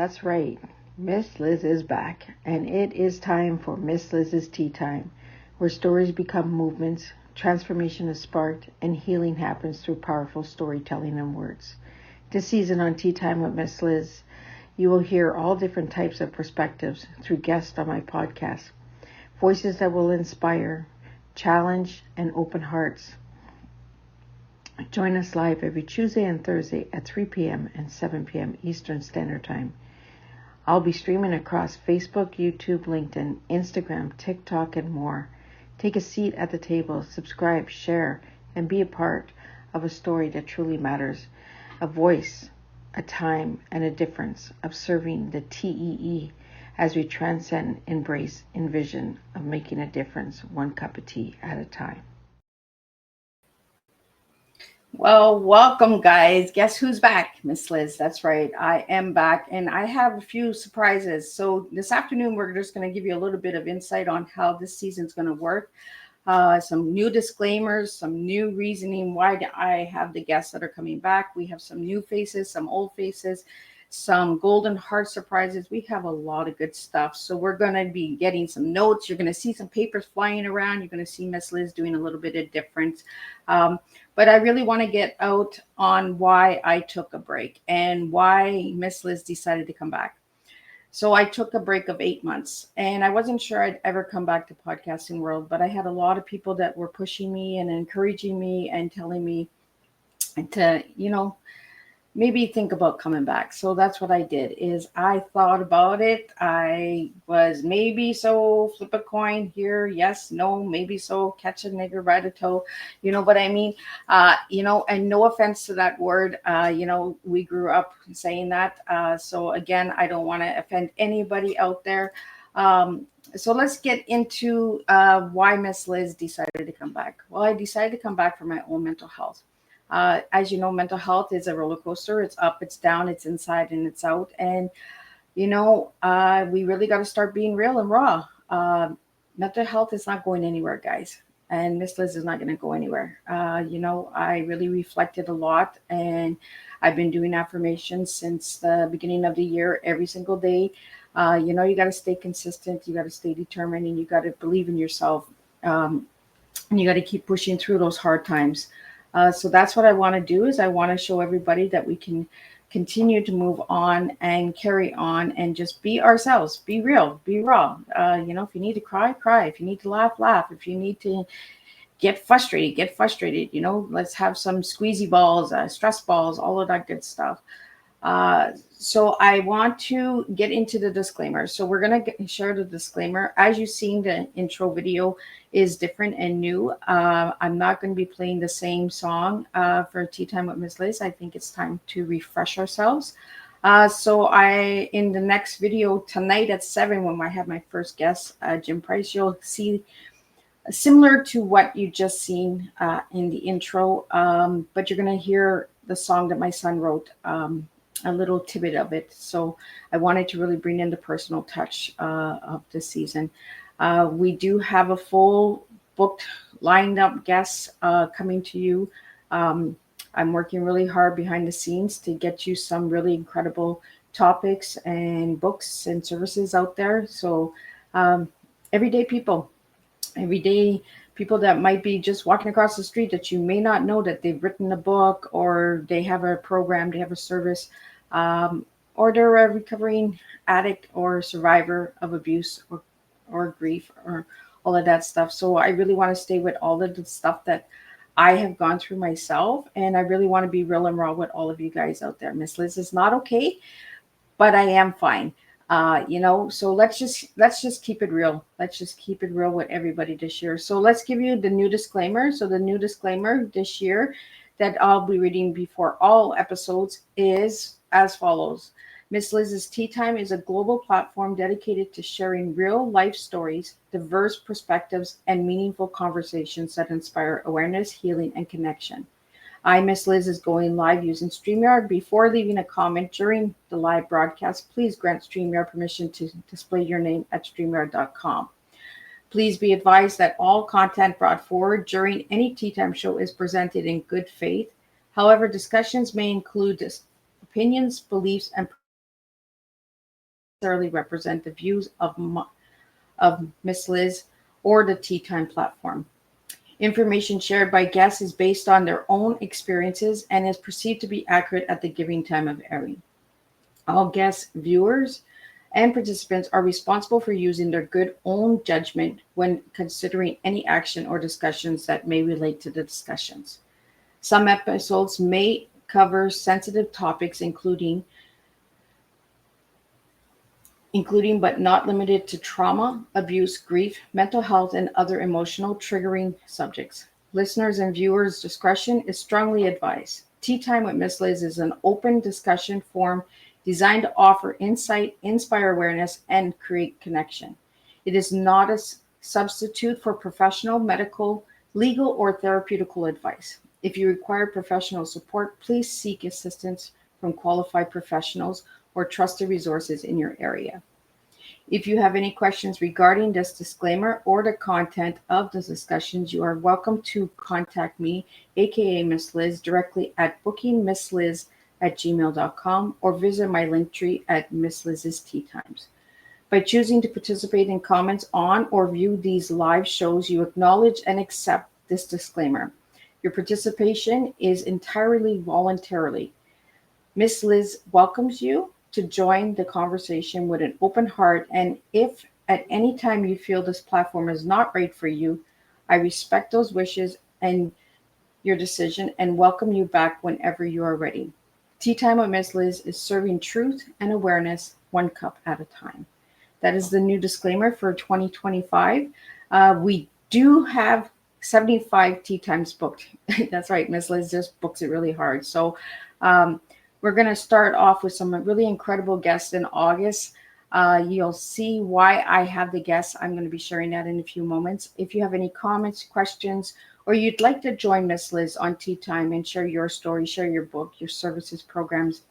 That's right. Miss Liz is back, and it is time for Miss Liz's Tea Time, where stories become movements, transformation is sparked, and healing happens through powerful storytelling and words. This season on Tea Time with Miss Liz, you will hear all different types of perspectives through guests on my podcast, voices that will inspire, challenge, and open hearts. Join us live every Tuesday and Thursday at 3 p.m. and 7 p.m. Eastern Standard Time. I'll be streaming across Facebook, YouTube, LinkedIn, Instagram, TikTok, and more. Take a seat at the table, subscribe, share, and be a part of a story that truly matters. A voice, a time, and a difference of serving the TEE as we transcend, embrace, envision of making a difference one cup of tea at a time. Well, welcome, guys. Guess who's back? Miss Liz. That's right. I am back, and I have a few surprises. So this afternoon, we're just going to give you a little bit of insight on how this season's going to work. Some new disclaimers, some new reasoning why I have the guests that are coming back. We have some new faces, some old faces, some golden heart surprises. We have a lot of good stuff. So we're going to be getting some notes. You're going to see some papers flying around. You're going to see Miss Liz doing a little bit of different. But I really want to get out on why I took a break and why Miss Liz decided to come back. So I took a break of 8 months, and I wasn't sure I'd ever come back to podcasting world, but I had a lot of people that were pushing me and encouraging me and telling me to, maybe think about coming back. So that's what I did is I thought about it. I was maybe so flip a coin here. Yes, no, maybe so catch a nigger by the toe. You know what I mean? And no offense to that word. We grew up saying that. So again, I don't want to offend anybody out there. So let's get into why Miss Liz decided to come back. Well, I decided to come back for my own mental health. As you know, mental health is a roller coaster. It's up, it's down, it's inside, and it's out. And, we really got to start being real and raw. Mental health is not going anywhere, guys. And Miss Liz is not going to go anywhere. I really reflected a lot, and I've been doing affirmations since the beginning of the year, every single day. You got to stay consistent, you got to stay determined, and you got to believe in yourself. And you got to keep pushing through those hard times. So that's what I want to do is I want to show everybody that we can continue to move on and carry on and just be ourselves, be real, be raw. If you need to cry, cry. If you need to laugh, laugh. If you need to get frustrated, get frustrated. Let's have some squeezy balls, stress balls, all of that good stuff. So I want to get into the disclaimer. So we're going to share the disclaimer. As you've seen, the intro video is different and new. I'm not going to be playing the same song for Tea Time with Miss Liz. I think it's time to refresh ourselves. So in the next video tonight at 7, when I have my first guest, Jim Price, you'll see similar to what you just seen in the intro, but you're going to hear the song that my son wrote. A little tidbit of it. So I wanted to really bring in the personal touch of this season. We do have a full booked lined up guests coming to you. I'm working really hard behind the scenes to get you some really incredible topics and books and services out there. So everyday people that might be just walking across the street that you may not know that they've written a book or they have a program, they have a service, or they're a recovering addict or survivor of abuse or grief or all of that stuff. So I really want to stay with all of the stuff that I have gone through myself, and I really want to be real and raw with all of you guys out there. Miss Liz is not okay, but I am fine. So let's just keep it real. Let's just keep it real with everybody this year. So let's give you the new disclaimer. So the new disclaimer this year that I'll be reading before all episodes is as follows. Miss Liz's Tea Time is a global platform dedicated to sharing real life stories, diverse perspectives, and meaningful conversations that inspire awareness, healing, and connection. Miss Liz is going live using StreamYard. Before leaving a comment during the live broadcast, please grant StreamYard permission to display your name at StreamYard.com. Please be advised that all content brought forward during any Tea Time show is presented in good faith. However, discussions may include opinions, beliefs, and necessarily represent the views of Miss Liz or the Tea Time platform. Information shared by guests is based on their own experiences and is perceived to be accurate at the giving time of airing. All guests, viewers, and participants are responsible for using their good own judgment when considering any action or discussions that may relate to the discussions. Some episodes may cover sensitive topics including but not limited to trauma, abuse, grief, mental health, and other emotional triggering subjects. Listeners and viewers' discretion is strongly advised. Tea Time with Miss Liz is an open discussion forum designed to offer insight, inspire awareness, and create connection. It is not a substitute for professional, medical, legal, or therapeutical advice. If you require professional support, please seek assistance from qualified professionals or trusted resources in your area. If you have any questions regarding this disclaimer or the content of the discussions, you are welcome to contact me, aka Miss Liz, directly at bookingmissliz@gmail.com or visit my link tree at Miss Liz's Tea Times. By choosing to participate in comments on or view these live shows, you acknowledge and accept this disclaimer. Your participation is entirely voluntarily. Miss Liz welcomes you to join the conversation with an open heart, and if at any time you feel this platform is not right for you, I respect those wishes and your decision and welcome you back whenever you are ready. Tea Time with Miss Liz is serving truth and awareness one cup at a time. That is the new disclaimer for 2025. We do have 75 tea times booked. That's right, Miss Liz just books it really hard. So we're going to start off with some really incredible guests in August. You'll see why I have the guests. I'm going to be sharing that in a few moments. If you have any comments, questions, or you'd like to join Miss Liz on Tea Time and share your story, share your book, your services, programs,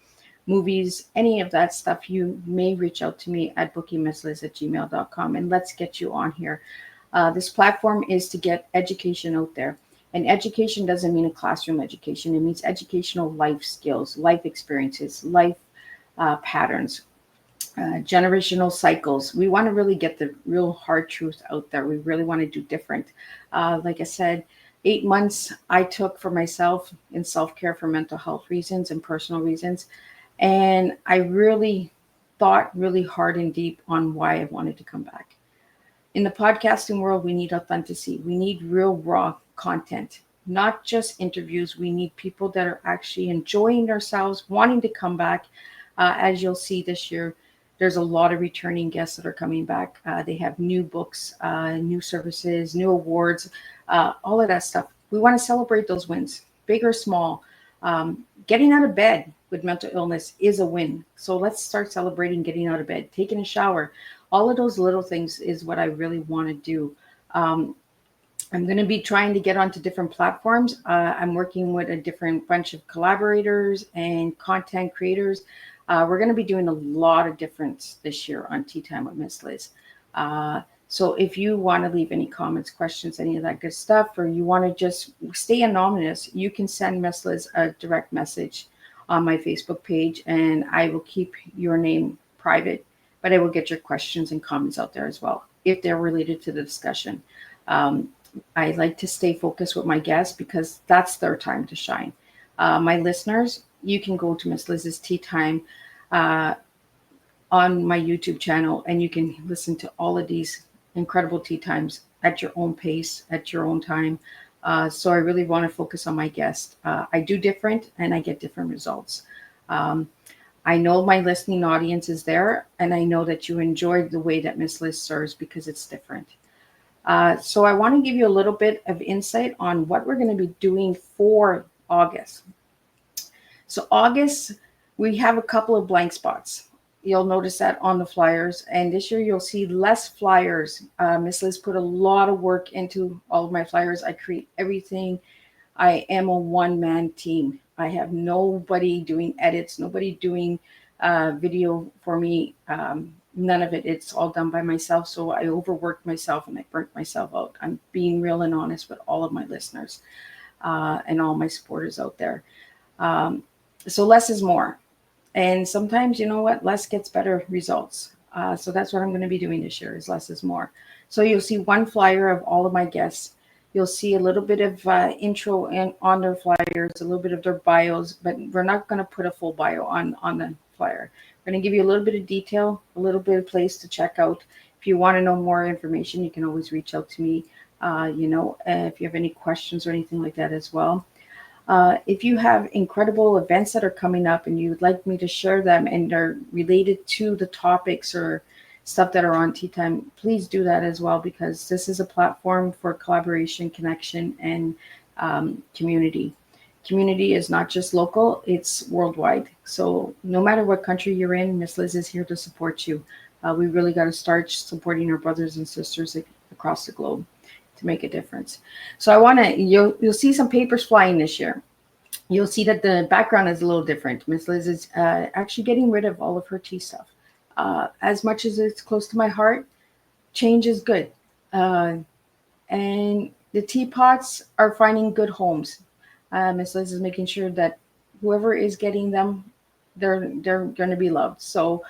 movies, any of that stuff, you may reach out to me at bookingmissliz@gmail.com and let's get you on here. This platform is to get education out there. And education doesn't mean a classroom education. It means educational life skills, life experiences, life patterns, generational cycles. We want to really get the real hard truth out there. We really want to do different. Like I said, 8 months I took for myself in self-care for mental health reasons and personal reasons. And I really thought really hard and deep on why I wanted to come back. In the podcasting world, we need authenticity. We need real raw content, not just interviews. We need people that are actually enjoying themselves, wanting to come back. As you'll see this year, there's a lot of returning guests that are coming back. They have new books, new services, new awards, all of that stuff. We want to celebrate those wins, big or small. Getting out of bed with mental illness is a win. So let's start celebrating getting out of bed, taking a shower. All of those little things is what I really want to do. I'm going to be trying to get onto different platforms. I'm working with a different bunch of collaborators and content creators. We're going to be doing a lot of difference this year on Tea Time with Miss Liz. So if you want to leave any comments, questions, any of that good stuff, or you want to just stay anonymous, you can send Miss Liz a direct message on my Facebook page, and I will keep your name private, but I will get your questions and comments out there as well if they're related to the discussion. I like to stay focused with my guests because that's their time to shine. My listeners, you can go to Miss Liz's Tea Time on my YouTube channel, and you can listen to all of these incredible tea times at your own pace, at your own time. So I really want to focus on my guests. I do different, and I get different results. I know my listening audience is there, and I know that you enjoy the way that Miss Liz serves because it's different. So I want to give you a little bit of insight on what we're going to be doing for August. So August, we have a couple of blank spots. You'll notice that on the flyers, and this year you'll see less flyers. Miss Liz put a lot of work into all of my flyers. I create everything. I am a one-man team. I have nobody doing edits, nobody doing video for me. None of it. It's all done by myself. So I overworked myself and I burnt myself out. I'm being real and honest with all of my listeners and all my supporters out there. So less is more. And sometimes, you know what, less gets better results. So that's what I'm going to be doing this year, is less is more. So you'll see one flyer of all of my guests. You'll see a little bit of intro on their flyers, a little bit of their bios, but we're not going to put a full bio on the flyer. We're going to give you a little bit of detail, a little bit of place to check out. If you want to know more information, you can always reach out to me. If you have any questions or anything like that as well. If you have incredible events that are coming up and you would like me to share them and are related to the topics or stuff that are on Tea Time, please do that as well, because this is a platform for collaboration, connection, and community. Community is not just local, it's worldwide. So no matter what country you're in, Miss Liz is here to support you. We really got to start supporting our brothers and sisters across the globe to make a difference. So you'll see some papers flying this year. You'll see that the background is a little different. Miss Liz is actually getting rid of all of her tea stuff. As much as it's close to my heart, change is good. And the teapots are finding good homes. Miss Liz is making sure that whoever is getting them, they're going to be loved. So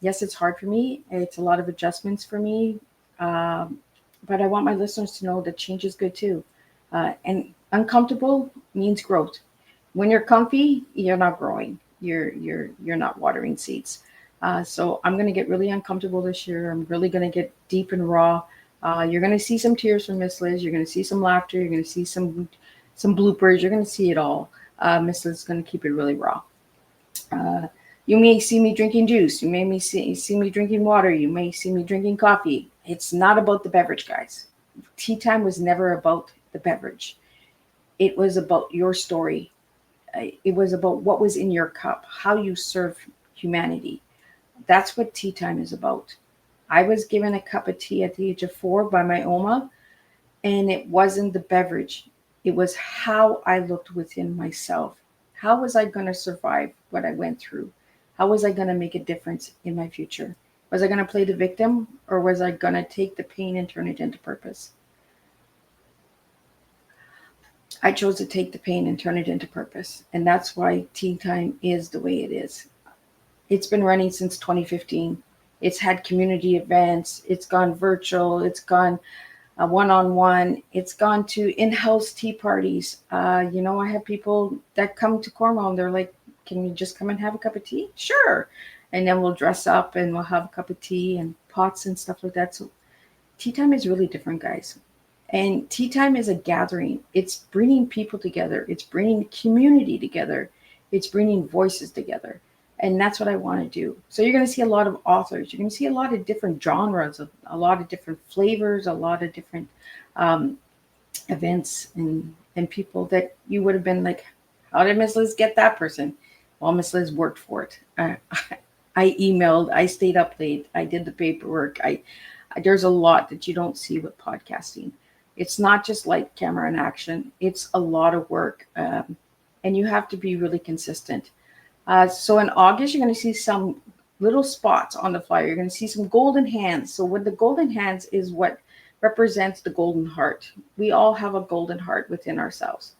yes, it's hard for me. It's a lot of adjustments for me. But I want my listeners to know that change is good too. And uncomfortable means growth. When you're comfy, you're not growing. You're not watering seeds. So I'm going to get really uncomfortable this year. I'm really going to get deep and raw. You're going to see some tears from Miss Liz. You're going to see some laughter. You're going to see some bloopers. You're going to see it all. Miss Liz is going to keep it really raw. You may see me drinking juice. You may see me drinking water. You may see me drinking coffee. It's not about the beverage, guys. Tea Time was never about the beverage. It was about your story. It was about what was in your cup, how you serve humanity. That's what Tea Time is about. I was given a cup of tea at the age of 4 by my Oma, and it wasn't the beverage. It was how I looked within myself. How was I going to survive what I went through? How was I going to make a difference in my future? Was I going to play the victim, or was I going to take the pain and turn it into purpose? I chose to take the pain and turn it into purpose. And that's why Tea Time is the way it is. It's been running since 2015. It's had community events. It's gone virtual. It's gone one-on-one. It's gone to in-house tea parties. I have people that come to Cornwall and they're like, can you just come and have a cup of tea? Sure. And then we'll dress up and we'll have a cup of tea and pots and stuff like that. So Tea Time is really different, guys. And Tea Time is a gathering. It's bringing people together. It's bringing community together. It's bringing voices together. And that's what I want to do. So you're going to see a lot of authors. You're going to see a lot of different genres, a lot of different flavors, a lot of different events and people that you would have been like, how did Miss Liz get that person? Well, Miss Liz worked for it. I emailed. I stayed up late. I did the paperwork. There's a lot that you don't see with podcasting. It's not just like camera and action. It's a lot of work. And you have to be really consistent. So in August, you're going to see some little spots on the flyer. You're going to see some golden hands. So what the golden hands is what represents the golden heart. We all have a golden heart within ourselves.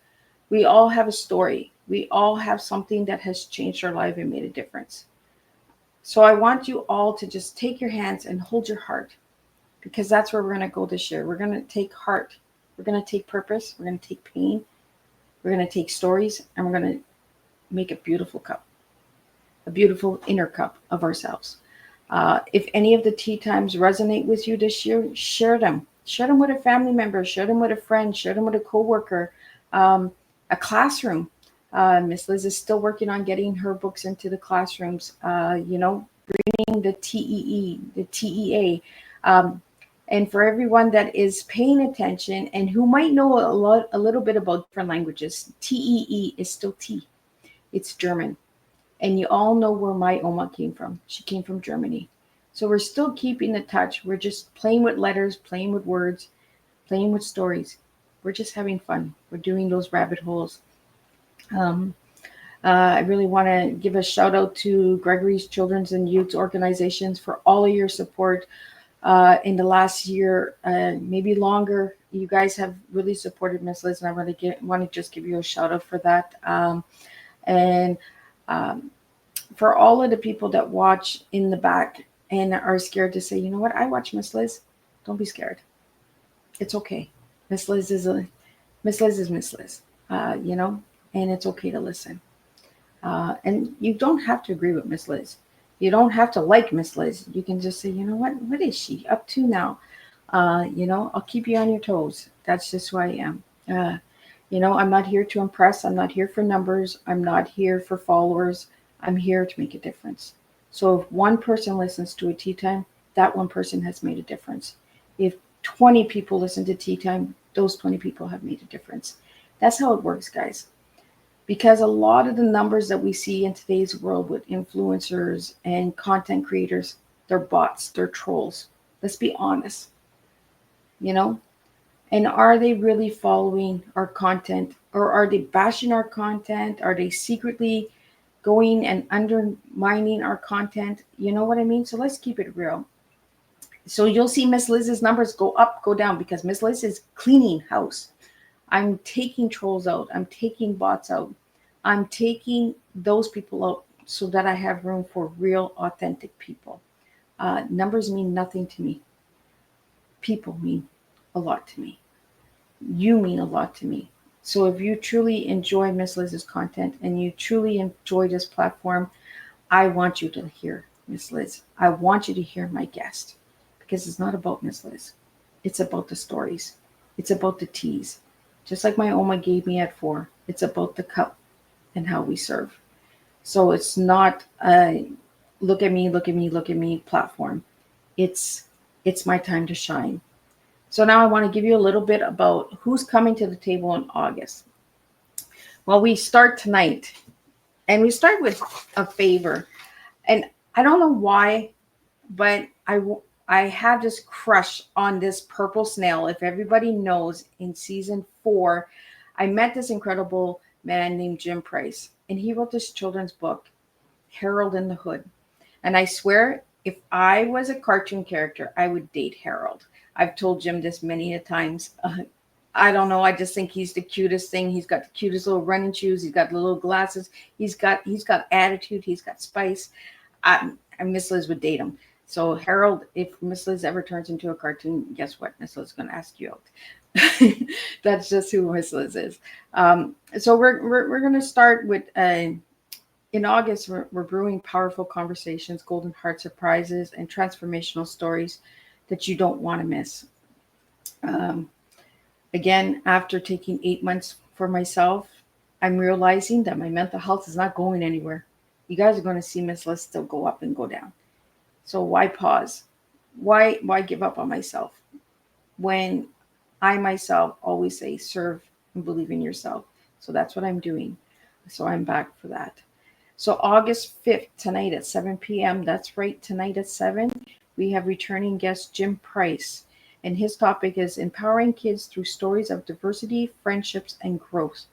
We all have a story. We all have something that has changed our life and made a difference. So I want you all to just take your hands and hold your heart, because that's where we're going to go this year. We're going to take heart. We're going to take purpose. We're going to take pain. We're going to take stories, and we're going to make a beautiful cup, a beautiful inner cup of ourselves. If any of the tea times resonate with you this year, share them. Share them with a family member. Share them with a friend. Share them with a coworker, a classroom. Miss Liz is still working on getting her books into the classrooms. Bringing the TEE, the TEA. And for everyone that is paying attention and who might know a little bit about different languages, TEE is still T. It's German. And you all know where my Oma came from. She came from Germany. So we're still keeping the touch. We're just playing with letters, playing with words, playing with stories. We're just having fun. We're doing those rabbit holes. I really want to give a shout out to Gregory's Children's and Youth Organizations for all of your support in the last year, maybe longer. You guys have really supported Miss Liz, and I want to just give you a shout out for that. And for all of the people that watch in the back, and are scared to say, you know what, I watch Miss Liz. Don't be scared. It's okay. Miss Liz is a Miss Liz is Miss Liz. You know, and it's okay to listen. And you don't have to agree with Miss Liz. You don't have to like Miss Liz. You can just say, you know what is she up to now? You know, I'll keep you on your toes. That's just who I am. Uh, you know, I'm not here to impress. I'm not here for numbers. I'm not here for followers. I'm here to make a difference. So if one person listens to a tea time, that one person has made a difference. If 20 people listen to tea time, those 20 people have made a difference. That's how it works, guys. Because a lot of the numbers that we see in today's world with influencers and content creators, they're bots, they're trolls. Let's be honest, you know? And are they really following our content, or are they bashing our content? Are they secretly going and undermining our content? You know what I mean? So let's keep it real. So you'll see Miss Liz's numbers go up, go down, because Miss Liz is cleaning house. I'm taking trolls out. I'm taking bots out. I'm taking those people out so that I have room for real, authentic people. Numbers mean nothing to me. People mean a lot to me. You mean a lot to me. So if you truly enjoy Miss Liz's content and you truly enjoy this platform, I want you to hear Miss Liz. I want you to hear my guest, because it's not about Miss Liz. It's about the stories. It's about the teas. Just like my Oma gave me at 4, it's about the cup and how we serve. So it's not a look at me, look at me, look at me platform. It's it's my time to shine. So now I want to give you a little bit about who's coming to the table in August. Well, we start tonight, and we start with a favor. And I don't know why, but I have this crush on this purple snail. If everybody knows, in season 4, I met this incredible man named Jim Price, and he wrote this children's book, Harold in the Hood. And I swear, if I was a cartoon character, I would date Harold. I've told Jim this many a times. I don't know. I just think he's the cutest thing. He's got the cutest little running shoes. He's got the little glasses. He's got attitude. He's got spice. And Miss Liz would date him. So Harold, if Miss Liz ever turns into a cartoon, guess what? Miss Liz is going to ask you out. That's just who Miss Liz is. So we're going to start with in August. We're brewing powerful conversations, golden heart surprises, and transformational stories that you don't want to miss. Um, Again, after taking 8 months for myself, I'm realizing that my mental health is not going anywhere. You guys are going to see Miss Liz still go up and go down. So why pause? Why give up on myself when I myself always say serve and believe in yourself? So that's what I'm doing. So I'm back for that. So August 5th, tonight at 7 p.m. That's right, tonight at 7, we have returning guest Jim Price. And his topic is empowering kids through stories of diversity, friendships, and growth.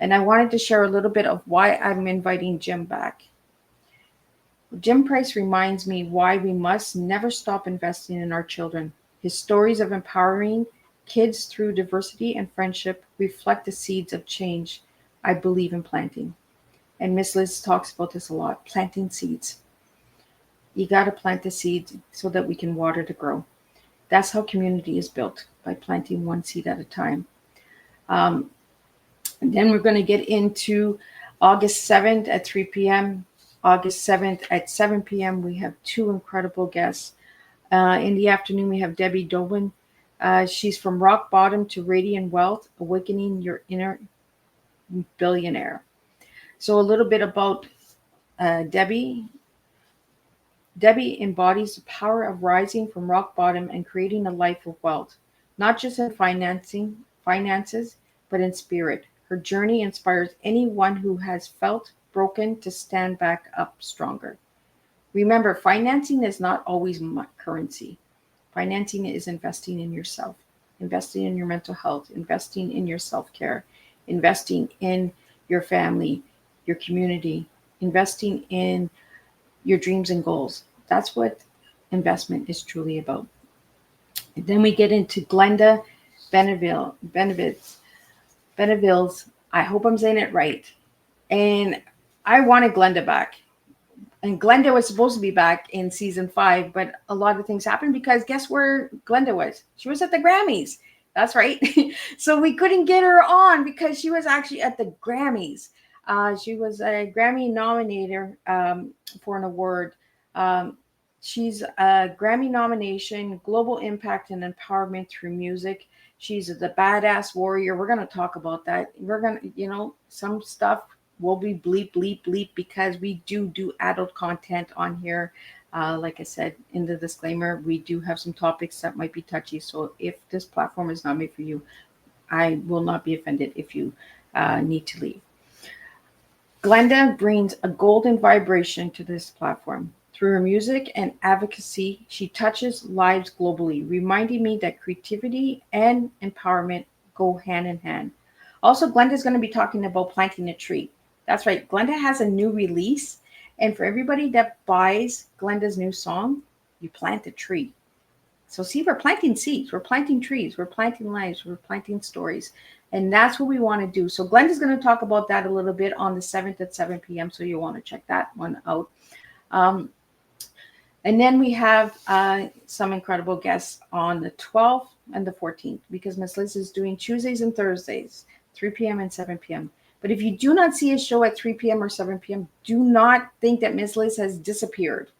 And I wanted to share a little bit of why I'm inviting Jim back. Jim Price reminds me why we must never stop investing in our children. His stories of empowering kids through diversity and friendship reflect the seeds of change I believe in planting. And Miss Liz talks about this a lot, planting seeds. You got to plant the seeds so that we can water to grow. That's how community is built, by planting one seed at a time. Um, and then we're going to get into August 7th at 3 p.m. August 7th at 7 p.m. We have 2 incredible guests. In the afternoon, we have Debbie Dobin. She's from Rock Bottom to Radiant Wealth, Awakening Your Inner Billionaire. So a little bit about Debbie. Debbie embodies the power of rising from rock bottom and creating a life of wealth, not just in finances, but in spirit. Her journey inspires anyone who has felt broken to stand back up stronger. Remember, financing is not always currency. Financing is investing in yourself, investing in your mental health, investing in your self care, investing in your family, your community, investing in your dreams and goals. That's what investment is truly about. And then we get into Glenda Benevilles. I hope I'm saying it right. And I wanted Glenda back. And Glenda was supposed to be back in season 5, but a lot of things happened because guess where Glenda was? She was at the Grammys. That's right. So we couldn't get her on because she was actually at the Grammys. She was a Grammy nominator for an award. Um, she's a Grammy nomination, global impact and empowerment through music. She's the badass warrior. We're going to talk about that. We're going to, some stuff will be bleep, bleep, bleep because we do adult content on here. Like I said in the disclaimer, we do have some topics that might be touchy. So if this platform is not made for you, I will not be offended if you need to leave. Glenda brings a golden vibration to this platform. Through her music and advocacy, she touches lives globally, reminding me that creativity and empowerment go hand in hand. Also, Glenda is going to be talking about planting a tree. That's right, Glenda has a new release, and for everybody that buys Glenda's new song, you plant a tree. So, see, we're planting seeds, we're planting trees, we're planting lives, we're planting stories. And that's what we want to do. So, Glenda's going to talk about that a little bit on the 7th at 7 p.m. So, you'll want to check that one out. Um, and then we have some incredible guests on the 12th and the 14th because Miss Liz is doing Tuesdays and Thursdays, 3 p.m. and 7 p.m. But if you do not see a show at 3 p.m. or 7 p.m., do not think that Miss Liz has disappeared.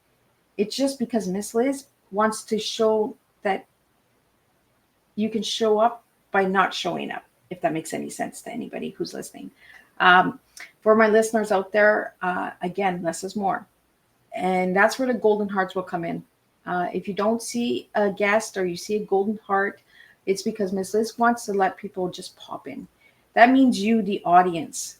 It's just because Miss Liz wants to show that you can show up by not showing up, if that makes any sense to anybody who's listening. Um, for my listeners out there, again, less is more. And that's where the golden hearts will come in. If you don't see a guest or you see a golden heart, it's because Miss Liz wants to let people just pop in. That means you, the audience.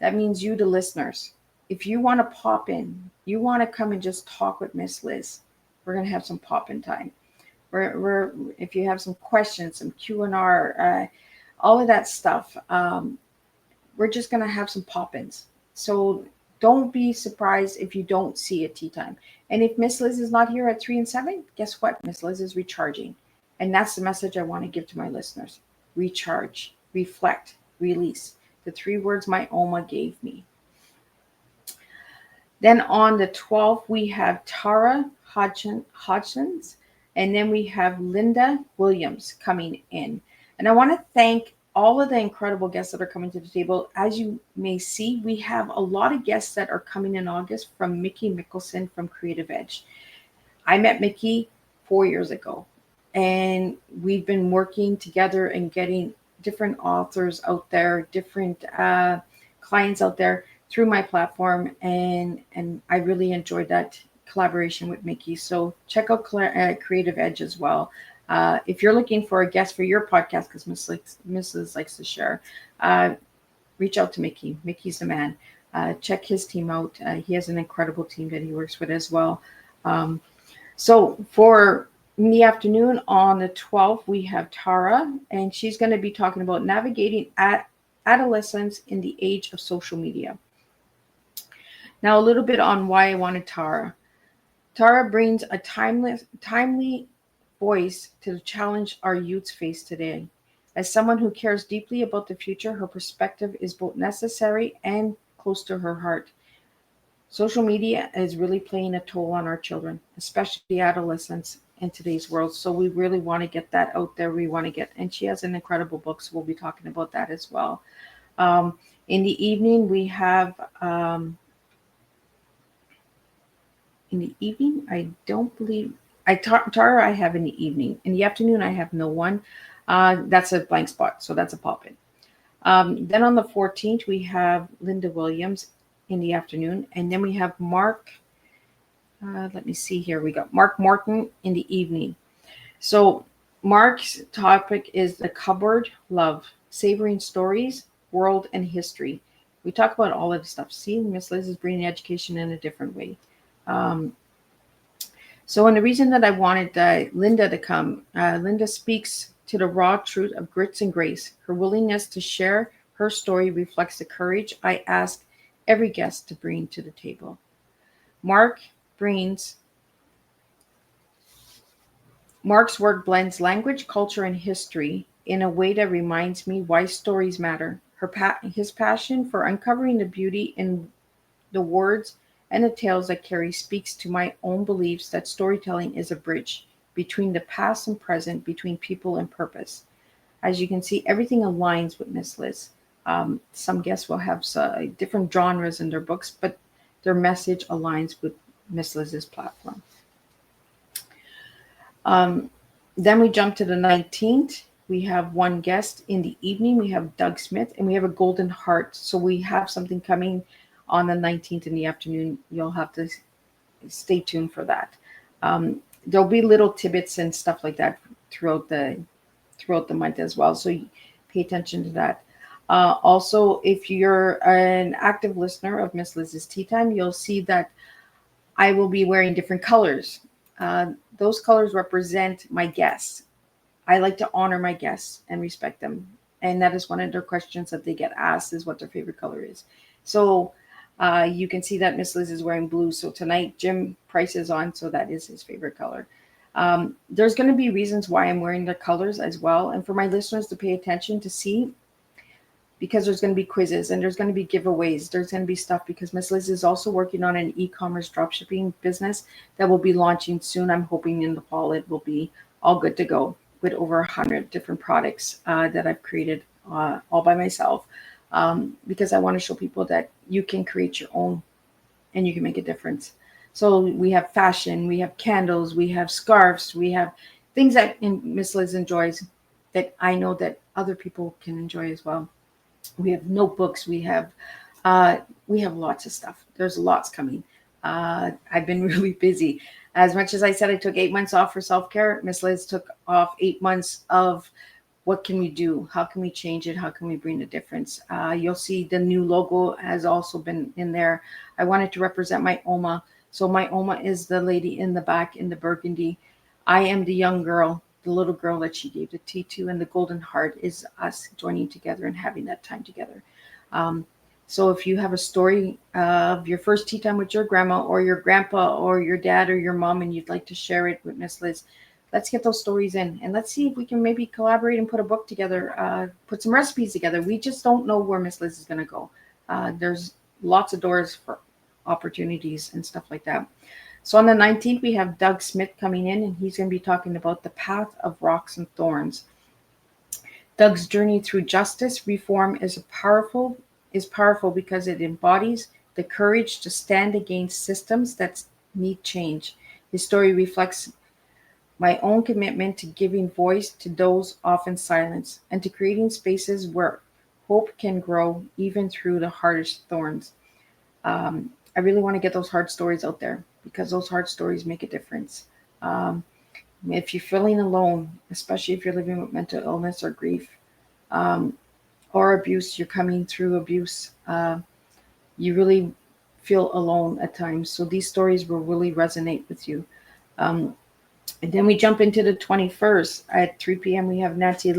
That means you, the listeners. If you want to pop in, you want to come and just talk with Miss Liz, we're going to have some pop in time. If you have some questions, some Q&R, all of that stuff, we're just going to have some pop-ins. So don't be surprised if you don't see a tea time. And if Miss Liz is not here at 3 and 7, guess what? Miss Liz is recharging. And that's the message I want to give to my listeners. Recharge, reflect, release. The 3 words my Oma gave me. Then on the 12th, we have Tara Hodgins, and then we have Linda Williams coming in. And I want to thank all of the incredible guests that are coming to the table. As you may see, we have a lot of guests that are coming in August from Mickey Mickelson from Creative Edge. I met Mickey 4 years ago, and we've been working together and getting different authors out there, different clients out there through my platform, and I really enjoyed that collaboration with Mickey. So check out Creative Edge as well. If you're looking for a guest for your podcast, because Mrs. likes to share, reach out to Mickey. Mickey's the man. Check his team out. He has an incredible team that he works with as well. So for in the afternoon on the 12th, we have Tara, and she's going to be talking about navigating adolescence in the age of social media. Now, a little bit on why I wanted Tara. Tara brings a timely voice to challenge our youths face today. As someone who cares deeply about the future, her perspective is both necessary and close to her heart. Social media is really playing a toll on our children, especially adolescents in today's world. So we really want to get that out there. And she has an incredible book, so we'll be talking about that as well. In the evening, we have, I don't believe, Tara, I have in the evening. In the afternoon, I have no one. That's a blank spot, so that's a pop-in. Then on the 14th, we have Linda Williams in the afternoon. And then we have Mark, let me see here. We got Mark Morton in the evening. So Mark's topic is the cupboard love, savoring stories, world, and history. We talk about all of this stuff. See, Miss Liz is bringing education in a different way. So, and the reason that I wanted Linda to come, Linda speaks to the raw truth of grits and grace. Her willingness to share her story reflects the courage I ask every guest to bring to the table. Mark's work blends language, culture, and history in a way that reminds me why stories matter. His passion for uncovering the beauty in the words and the tales that carry speaks to my own beliefs that storytelling is a bridge between the past and present, between people and purpose. As you can see, everything aligns with Miss Liz. Some guests will have different genres in their books, but their message aligns with Miss Liz's platform. Um, then we jump to the 19th. We have one guest in the evening. We have Doug Smith, and we have a Golden Heart. So we have something coming on the 19th in the afternoon. You'll have to stay tuned for that. There'll be little tidbits and stuff like that throughout the month as well. So pay attention to that. Also, if you're an active listener of Miss Liz's Tea Time, you'll see that I will be wearing different colors. Uh, those colors represent my guests. I like to honor my guests and respect them. And that is one of their questions that they get asked is what their favorite color is. So you can see that Miss Liz is wearing blue. So tonight, Jim Price is on. So that is his favorite color. There's going to be reasons why I'm wearing the colors as well. And for my listeners to pay attention to see, because there's going to be quizzes and there's going to be giveaways. There's going to be stuff because Miss Liz is also working on an e-commerce dropshipping business that will be launching soon. I'm hoping in the fall it will be all good to go with over 100 different products that I've created all by myself because I want to show people that you can create your own and you can make a difference. So we have fashion, we have candles, we have scarves, we have things that Miss Liz enjoys that I know that other people can enjoy as well. We have notebooks, uh, we have lots of stuff. There's lots coming. I've been really busy. As much as I said I took 8 months off for self-care, Miss Liz took off 8 months of what can we do? How can we change it? How can we bring the difference? You'll see the new logo has also been in there. I wanted to represent my Oma. So my Oma is the lady in the back in the burgundy. I am the young girl, the little girl that she gave the tea to, and the golden heart is us joining together and having that time together. Um, so if you have a story of your first tea time with your grandma or your grandpa or your dad or your mom and you'd like to share it with Miss Liz, let's get those stories in and let's see if we can maybe collaborate and put a book together, put some recipes together. We just don't know where Miss Liz is going to go. There's lots of doors for opportunities and stuff like that. So on the 19th, we have Doug Smith coming in, and he's going to be talking about the path of rocks and thorns. Doug's journey through justice reform is powerful because it embodies the courage to stand against systems that need change. His story reflects my own commitment to giving voice to those often silenced and to creating spaces where hope can grow even through the hardest thorns. I really want to get those hard stories out there because those hard stories make a difference. Um, if you're feeling alone, especially if you're living with mental illness or grief um, or abuse, you're coming through abuse, you really feel alone at times. So these stories will really resonate with you. Um, and then we jump into the 21st at 3 p.m. We have Nancy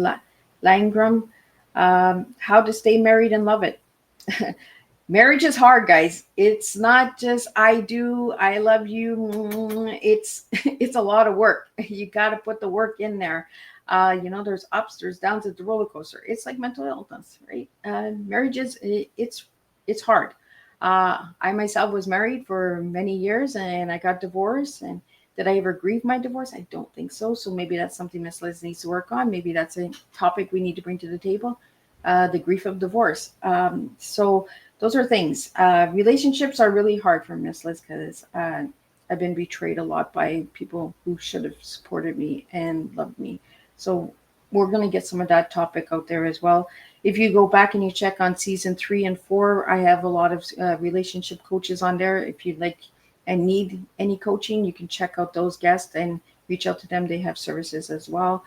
Langram, How to Stay Married and Love It. Marriage is hard, guys. It's not just I do, I love you. It's it's a lot of work. You got to put the work in there. There's ups, there's downs. It's a roller coaster. It's like mental illness, right? Marriage is it's hard. I myself was married for many years, and I got divorced. And did I ever grieve my divorce? I don't think so. So maybe that's something Miss Liz needs to work on. Maybe that's a topic we need to bring to the table. The grief of divorce. So those are things. Relationships are really hard for Miss Liz because I've been betrayed a lot by people who should have supported me and loved me. So we're going to get some of that topic out there as well. If you go back and you check on season 3 and 4, I have a lot of relationship coaches on there. If you'd like and need any coaching, you can check out those guests and reach out to them. They have services as well.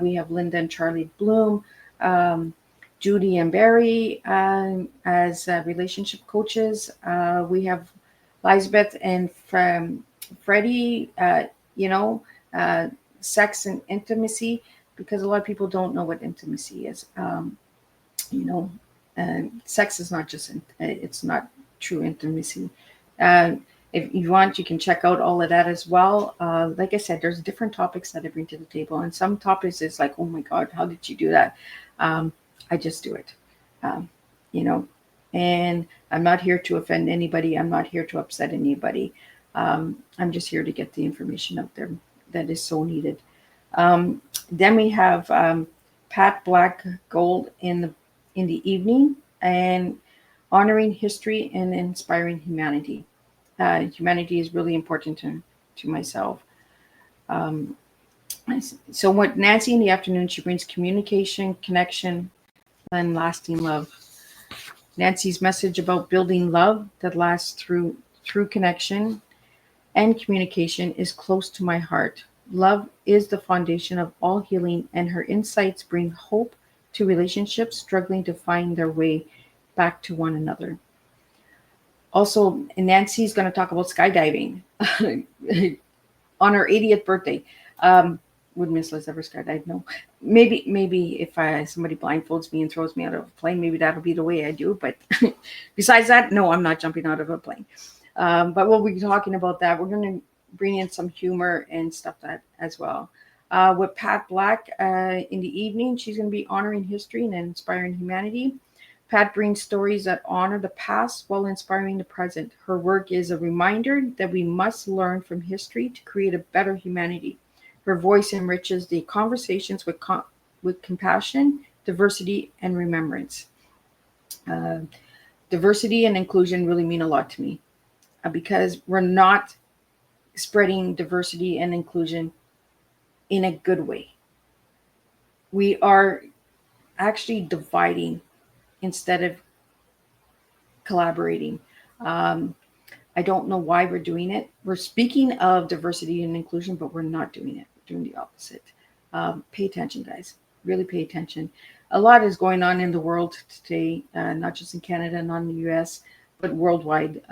We have Linda and Charlie Bloom. Judy and Barry as relationship coaches. We have Lisbeth and Freddie, uh, sex and intimacy, because a lot of people don't know what intimacy is. You know, sex is not just, it's not true intimacy. Uh, if you want, you can check out all of that as well. Like I said, there's different topics that I bring to the table, and some topics is like, oh my God, how did you do that? I just do it. Um, you know, And I'm not here to offend anybody. I'm not here to upset anybody. I'm just here to get the information out there that is so needed. Um, then we have Pat Black Gold in the evening, and honoring history and inspiring humanity. Humanity is really important to myself. Um, so what Nancy in the afternoon, she brings communication, connection, and lasting love. Nancy's message about building love that lasts through connection and communication is close to my heart. Love is the foundation of all healing, and her insights bring hope to relationships struggling to find their way back to one another. Also, Nancy's going to talk about skydiving on her 80th birthday. Um, would Miss Liz ever skydive? No. Maybe if somebody blindfolds me and throws me out of a plane, maybe that'll be the way I do. But besides that, no, I'm not jumping out of a plane. But we'll be talking about that. We're going to bring in some humor and stuff that as well. With Pat Black in the evening, she's going to be honoring history and inspiring humanity. Pat brings stories that honor the past while inspiring the present. Her work is a reminder that we must learn from history to create a better humanity. Her voice enriches the conversations with compassion, diversity, and remembrance. Uh, Diversity and inclusion really mean a lot to me because we're not spreading diversity and inclusion in a good way. We are actually dividing instead of collaborating. Um, I don't know why we're doing it. We're speaking of diversity and inclusion, but we're not doing it. We're doing the opposite. Pay attention, guys. Really pay attention. A lot is going on in the world today, not just in Canada, not in the US, but worldwide.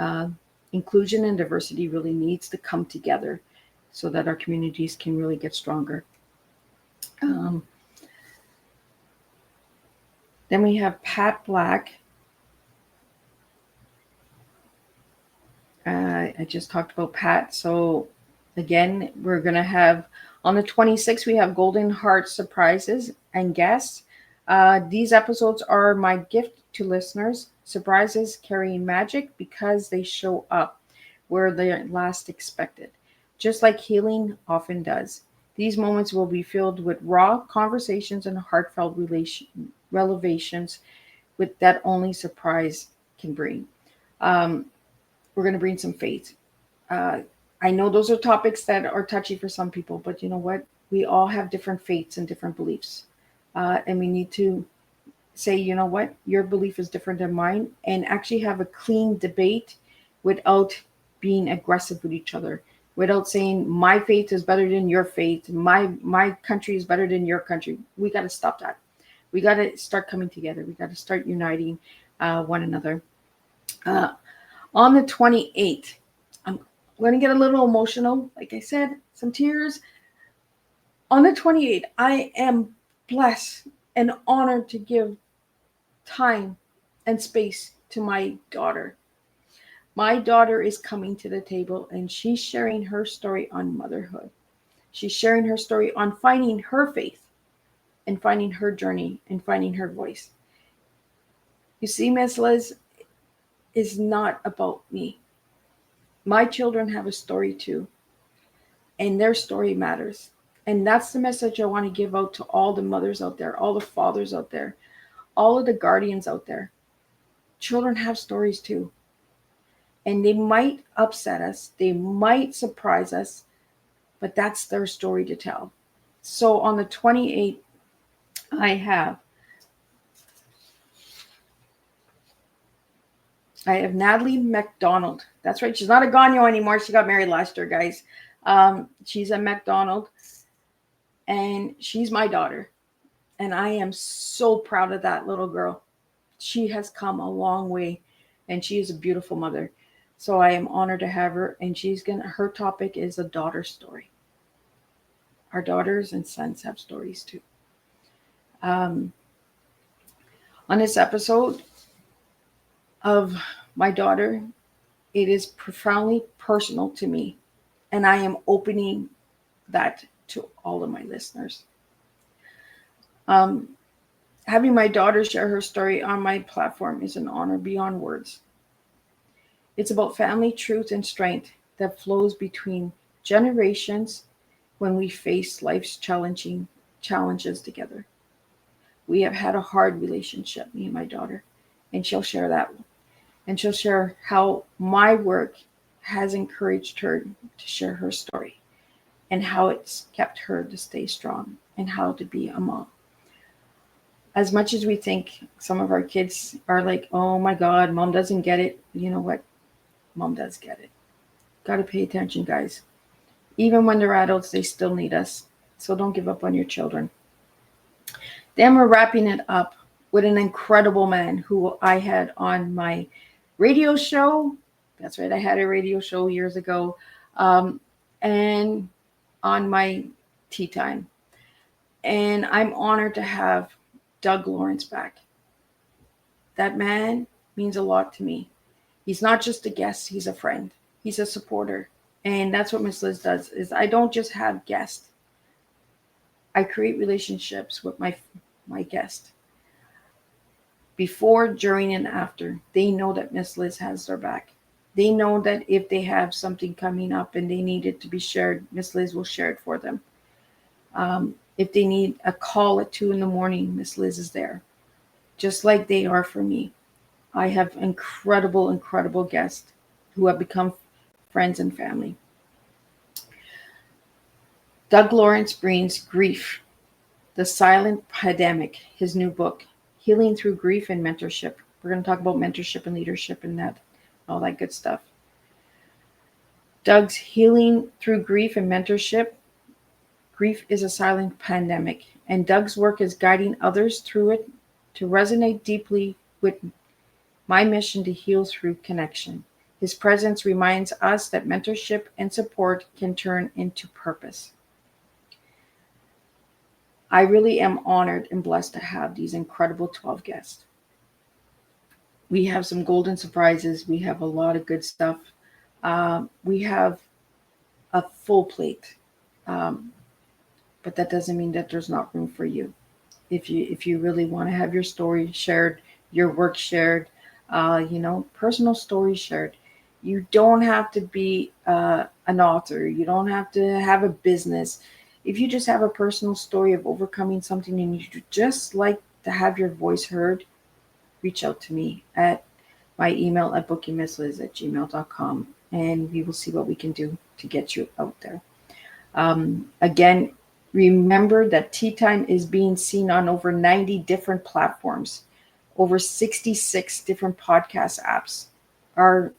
Inclusion and diversity really needs to come together so that our communities can really get stronger. Um, then we have Pat Black. I just talked about Pat. So again, we're going to have on the 26th, we have Golden Heart surprises and guests. These episodes are my gift to listeners. Surprises carry magic because they show up where they're last expected, just like healing often does. These moments will be filled with raw conversations and heartfelt revelations with that only surprise can bring. Um, we're going to bring some faith. Uh, I know those are topics that are touchy for some people, but you know what? We all have different faiths and different beliefs. And we need to say, you know what? Your belief is different than mine, and actually have a clean debate without being aggressive with each other, without saying my faith is better than your faith, my country is better than your country. We got to stop that. We got to start coming together. We got to start uniting one another. Uh, on the 28th, I'm going to get a little emotional. Like I said, some tears. On the 28th, I am blessed and honored to give time and space to my daughter. My daughter is coming to the table and she's sharing her story on motherhood. She's sharing her story on finding her faith and finding her journey and finding her voice. You see, Miss Liz, is not about me. My children have a story too, and their story matters. And that's the message I want to give out to all the mothers out there, all the fathers out there, all of the guardians out there. Children have stories too. And they might upset us, they might surprise us, but that's their story to tell. So on the 28th, I have Natalie McDonald. That's right. She's not a Gagnon anymore. She got married last year, guys. She's a McDonald, and she's my daughter. And I am so proud of that little girl. She has come a long way, and she is a beautiful mother. So I am honored to have her. And her topic is a daughter story. Our daughters and sons have stories too. Um, on this episode of my daughter, it is profoundly personal to me, and I am opening that to all of my listeners. Um, Having my daughter share her story on my platform is an honor beyond words. It's about family truth and strength that flows between generations when we face life's challenging challenges together. We have had a hard relationship, me and my daughter, and she'll share that. And she'll share how my work has encouraged her to share her story and how it's kept her to stay strong and how to be a mom. As much as we think some of our kids are like, oh my God, mom doesn't get it, you know what? Mom does get it. Got to pay attention, guys. Even when they're adults, they still need us. So don't give up on your children. Then we're wrapping it up with an incredible man who I had on my radio show. That's right, I had a radio show years ago. Um, and on my tea time. And I'm honored to have Doug Lawrence back. That man means a lot to me. He's not just a guest, he's a friend. He's a supporter. And that's what Miss Liz does is I don't just have guests. I create relationships with my guest. Before, during, and after, they know that Miss Liz has their back. They know that if they have something coming up and they need it to be shared, Miss Liz will share it for them. If they need a call at 2 in the morning, Miss Liz is there, just like they are for me. I have incredible, incredible guests who have become friends and family. Doug Lawrence brings Grief, the Silent Pandemic, his new book, Healing Through Grief and Mentorship. We're going to talk about mentorship and leadership and that, all that good stuff. Doug's Healing Through Grief and Mentorship. Grief is a silent pandemic, and Doug's work is guiding others through it to resonate deeply with my mission to heal through connection. His presence reminds us that mentorship and support can turn into purpose. I really am honored and blessed to have these incredible 12 guests. We have some golden surprises. We have a lot of good stuff. We have a full plate, um, but that doesn't mean that there's not room for you. If you really want to have your story shared, your work shared, personal stories shared. You don't have to be an author. You don't have to have a business. If you just have a personal story of overcoming something and you just like to have your voice heard, reach out to me at my email at bookingmissliz@gmail.com and we will see what we can do to get you out there. Again, remember that Tea Time is being seen on over 90 different platforms. Over 66 different podcast apps are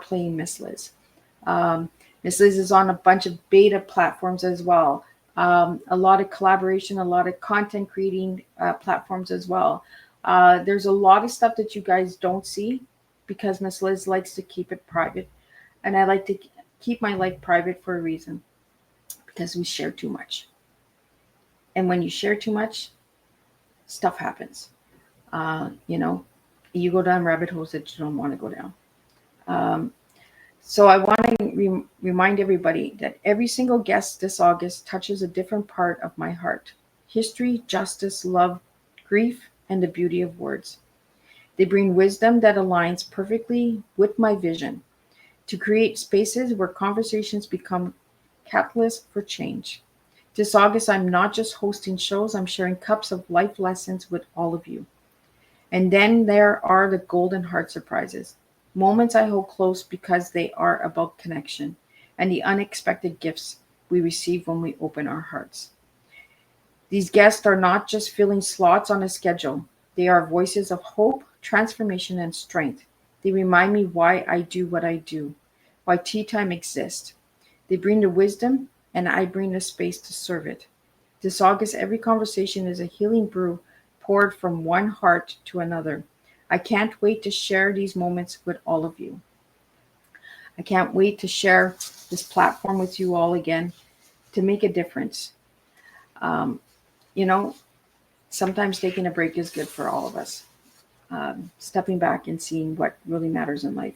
playing Miss Liz. Miss Liz is on a bunch of beta platforms as well. A lot of collaboration, a lot of content creating platforms as well. There's a lot of stuff that you guys don't see because Miss Liz likes to keep it private. And I like to keep my life private for a reason because we share too much. And when you share too much, stuff happens. You go down rabbit holes that you don't want to go down. So I want to remind everybody that every single guest this August touches a different part of my heart: history, justice, love, grief, and the beauty of words. They bring wisdom that aligns perfectly with my vision to create spaces where conversations become catalysts for change. This August, I'm not just hosting shows, I'm sharing cups of life lessons with all of you. And then there are the golden heart surprises, moments I hold close because they are about connection and the unexpected gifts we receive when we open our hearts. These guests are not just filling slots on a schedule, they are voices of hope, transformation, and strength. They remind me why I do what I do, why Tea Time exists. They bring the wisdom, and I bring the space to serve it. This August, every conversation is a healing brew poured from one heart to another. I can't wait to share these moments with all of you. I can't wait to share this platform with you all again to make a difference. Um, you know, Sometimes taking a break is good for all of us. Stepping back and seeing what really matters in life.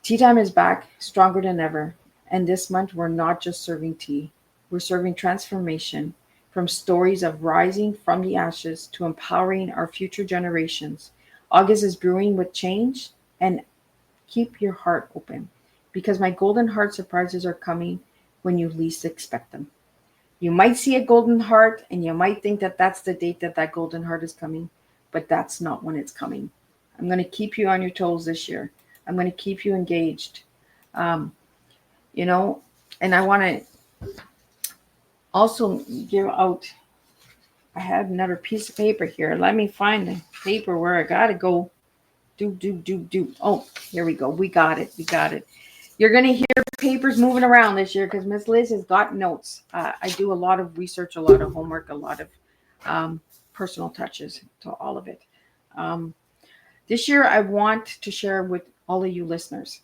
Tea Time is back, stronger than ever. And this month, we're not just serving tea, we're serving transformation from stories of rising from the ashes to empowering our future generations. August is brewing with change, and keep your heart open because my golden heart surprises are coming when you least expect them. You might see a golden heart and you might think that that's the date that that golden heart is coming, but that's not when it's coming. I'm going to keep you on your toes this year. I'm going to keep you engaged. Um, you know, and I want to also give out. I have another piece of paper here. Let me find the paper where I got to go. Do. Oh, here we go. We got it. We got it. You're going to hear papers moving around this year because Miss Liz has got notes. I do a lot of research, a lot of homework, a lot of um, personal touches to all of it. Um, this year, I want to share with all of you listeners.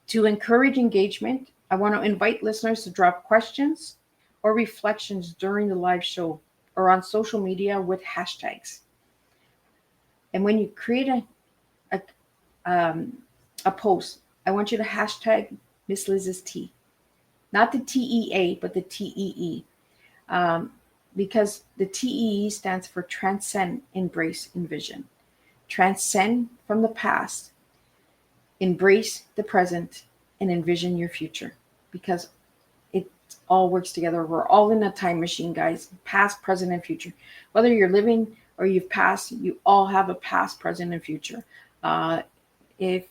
To encourage engagement, I want to invite listeners to drop questions or reflections during the live show or on social media with hashtags. And when you create a post, I want you to hashtag Miss Liz's Tea. Not the TEA, but the TEE. Um, because the TEE stands for transcend, embrace, envision. Transcend from the past, embrace the present, and envision your future. Because it all works together. We're all in a time machine, guys. Past, present, and future. Whether you're living or you've passed, you all have a past, present, and future. Uh, if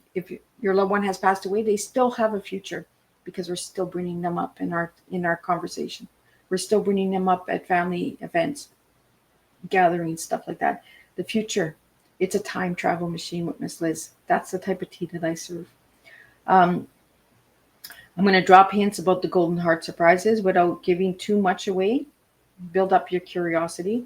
your loved one has passed away, they still have a future because we're still bringing them up in our conversation. We're still bringing them up at family events, gatherings, stuff like that. The future, it's a time travel machine with Miss Liz. That's the type of tea that I serve. Um, I'm going to drop hints about the Golden Heart surprises without giving too much away. Build up your curiosity.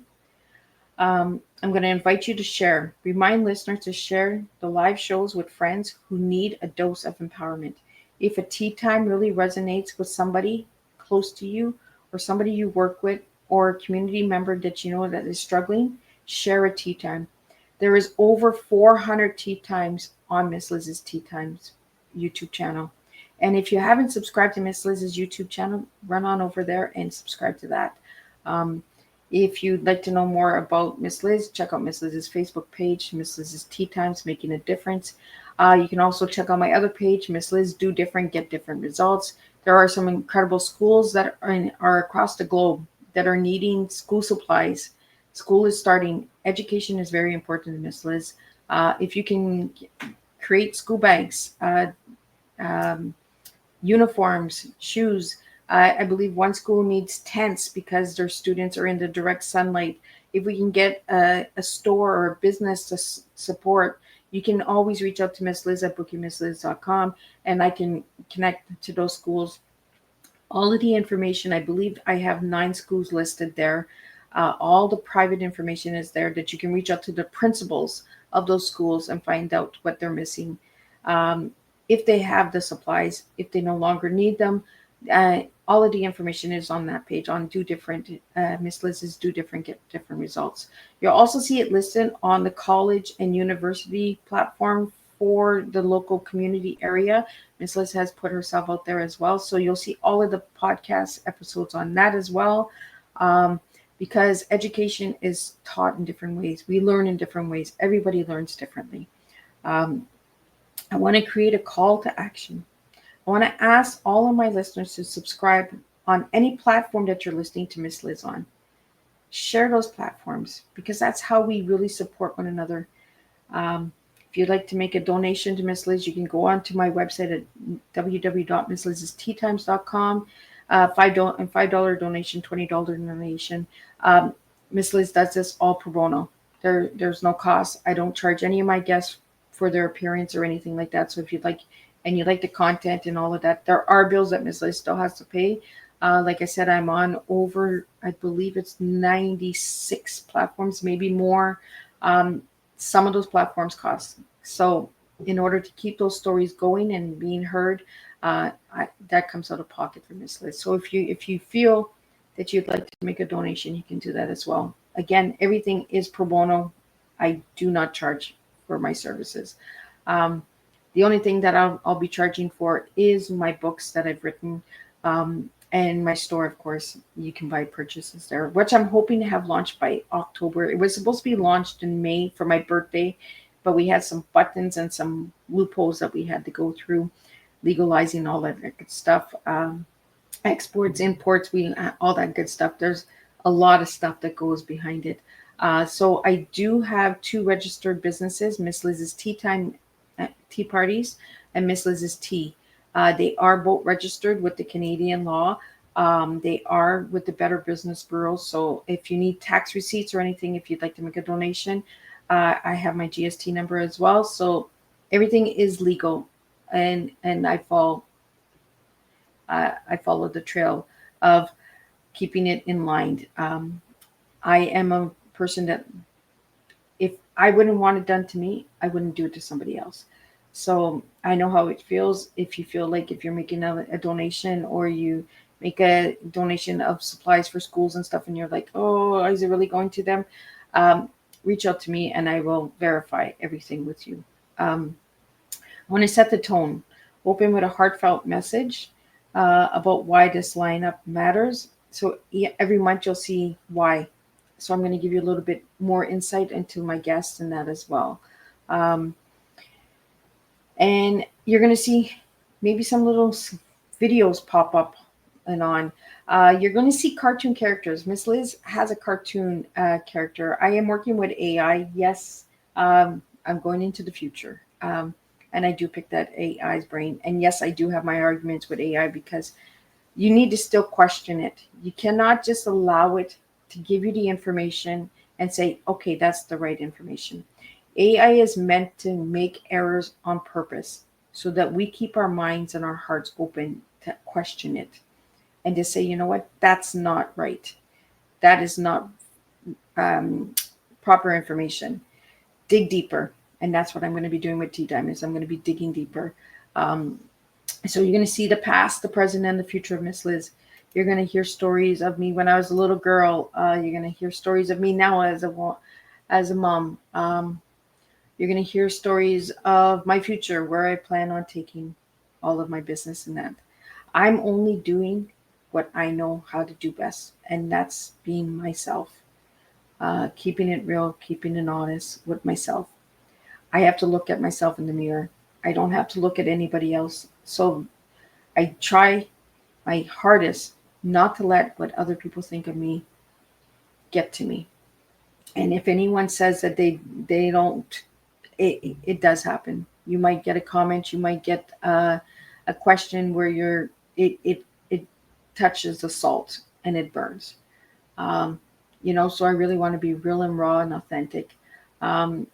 I'm going to invite you to share. Remind listeners to share the live shows with friends who need a dose of empowerment. If a tea time really resonates with somebody close to you, or somebody you work with, or a community member that you know that is struggling, share a tea time. There is over 400 tea times on Miss Liz's Tea Times YouTube channel. And if you haven't subscribed to Miss Liz's YouTube channel, run on over there and subscribe to that. Um, if you'd like to know more about Miss Liz, check out Miss Liz's Facebook page, Miss Liz's Tea Times, Making a Difference. You can also check out my other page, Miss Liz, Do Different, Get Different Results. There are some incredible schools that are across the globe that are needing school supplies. School is starting. Education is very important to Miss Liz. If you can create school bags, um, uniforms, shoes. I believe one school needs tents because their students are in the direct sunlight. If we can get a store or a business to support, you can always reach out to Miss Liz at bookingmissliz.com and I can connect to those schools. All of the information, I believe I have 9 schools listed there. All the private information is there that you can reach out to the principals of those schools and find out what they're missing. Um, if they have the supplies, if they no longer need them, all of the information is on that page on Do Different, Miss Liz's Do Different, Get Different Results. You'll also see it listed on the college and university platform for the local community area. Miss Liz has put herself out there as well. So you'll see all of the podcast episodes on that as well. Because education is taught in different ways. We learn in different ways. Everybody learns differently. Um, I want to create a call to action. I want to ask all of my listeners to subscribe on any platform that you're listening to Miss Liz on. Share those platforms because that's how we really support one another. If you'd like to make a donation to Miss Liz, you can go on to my website at www.misslizsteatimes.com. $5 donation, $20 donation. Miss Liz does this all pro bono. There's no cost. I don't charge any of my guests for their appearance or anything like that. So if you'd like, and you like the content and all of that, there are bills that Miss Liz still has to pay. Like I said, I'm on over, I believe it's 96 platforms, maybe more. Some of those platforms cost. So in order to keep those stories going and being heard, that comes out of pocket for Miss Liz. So if you feel that you'd like to make a donation, you can do that as well. Again, everything is pro bono. I do not charge for my services. The only thing that I'll be charging for is my books that I've written. And my store, of course, you can buy purchases there, which I'm hoping to have launched by October. It was supposed to be launched in May for my birthday, but we had some buttons and some loopholes that we had to go through, legalizing all that good stuff, exports, imports, we all that good stuff. There's a lot of stuff that goes behind it. So I do have two registered businesses: Miss Liz's Tea Time Tea Parties and Miss Liz's Tea. They are both registered with the Canadian law. They are with the Better Business Bureau. So if you need tax receipts or anything, if you'd like to make a donation, I have my GST number as well. So everything is legal, and I follow the trail of keeping it in line. I am a person that if I wouldn't want it done to me, I wouldn't do it to somebody else. So I know how it feels if you feel like if you're making a donation or you make a donation of supplies for schools and stuff and you're like, oh, is it really going to them? Um, Reach out to me and I will verify everything with you. Um, I want to set the tone, open with a heartfelt message about why this lineup matters. So every month you'll see why. So I'm going to give you a little bit more insight into my guests and that as well. Um, and you're going to see maybe some little videos pop up and on. You're going to see cartoon characters. Miss Liz has a cartoon character. I am working with AI. Yes, I'm going into the future. And I do pick that AI's brain. And yes, I do have my arguments with AI because you need to still question it. You cannot just allow it to give you the information and say, okay, that's the right information. AI is meant to make errors on purpose so that we keep our minds and our hearts open to question it and to say, you know what, that's not right. That is not um, proper information. Dig deeper. And that's what I'm going to be doing with Teatime is I'm going to be digging deeper. Um, so you're going to see the past, the present, and the future of Miss Liz. You're going to hear stories of me when I was a little girl. You're going to hear stories of me now as a mom. You're going to hear stories of my future, where I plan on taking all of my business and that. I'm only doing what I know how to do best, and that's being myself, keeping it real, keeping it honest with myself. I have to look at myself in the mirror. I don't have to look at anybody else. So I try my hardest not to let what other people think of me get to me. And if anyone says that they don't, it does happen. You might get a comment. You might get a question where it touches the salt and it burns. Um, so I really want to be real and raw and authentic. Um,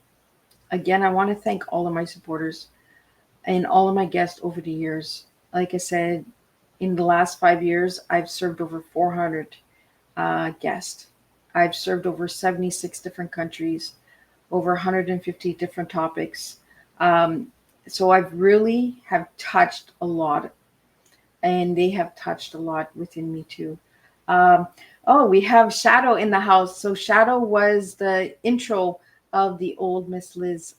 Again, I want to thank all of my supporters and all of my guests over the years. Like I said, in the last 5 years, I've served over 400 guests. I've served over 76 different countries, over 150 different topics. Um, so I've really have touched a lot, and they have touched a lot within me too. Um, oh, we have Shadow in the house. So Shadow was the intro of the old Miss Liz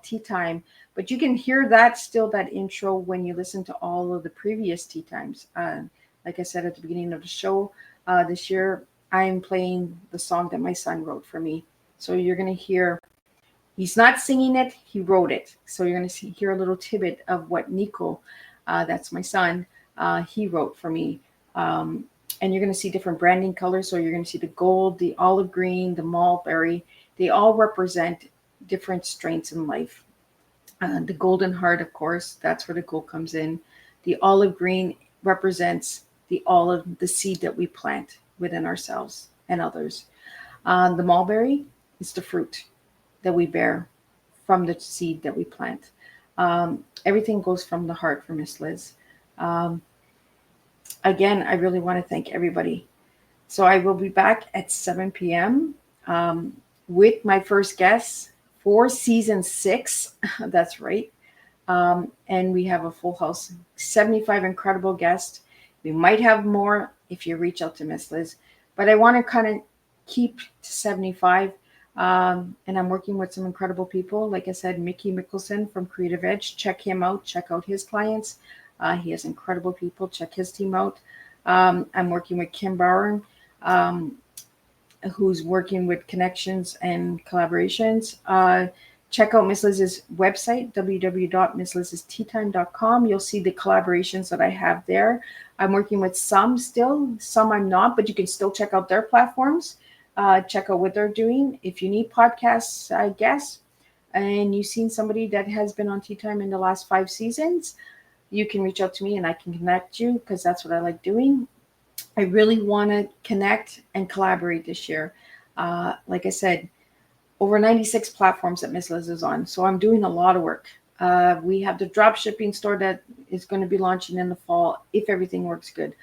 Tea Time, but you can hear that still that intro when you listen to all of the previous Tea Times. Like I said at the beginning of the show, this year I'm playing the song that my son wrote for me. So you're gonna hear. He's not singing it; he wrote it. So you're gonna hear a little tidbit of what Nico, that's my son, he wrote for me. Um, and you're going to see different branding colors. So you're going to see the gold, the olive green, the mulberry. They all represent different strengths in life. The golden heart, of course, that's where the gold comes in. The olive green represents the olive, the seed that we plant within ourselves and others. The mulberry is the fruit that we bear from the seed that we plant. Everything goes from the heart for Miss Liz. Um, Again, I really want to thank everybody. So I will be back at 7 p.m. With my first guest for season 6. That's right. And we have a full house, 75 incredible guests. We might have more if you reach out to Miss Liz, but I want to kind of keep to 75. And I'm working with some incredible people. Like I said, Mickey Mickelson from Creative Edge. Check him out. Check out his clients. He has incredible people. Check his team out. I'm working with Kim Bauer, um, who's working with connections and collaborations. Check out Miss Liz's website, www.misslizsteatime.com. You'll see the collaborations that I have there. I'm working with some still, some I'm not, but you can still check out their platforms. Check out what they're doing. If you need podcasts, I guess, and you've seen somebody that has been on Tea Time in the last 5 seasons, you can reach out to me and I can connect you because that's what I like doing. I really want to connect and collaborate this year. Like I said, over 96 platforms that Miss Liz is on. So I'm doing a lot of work. We have the drop shipping store that is going to be launching in the fall if everything works good,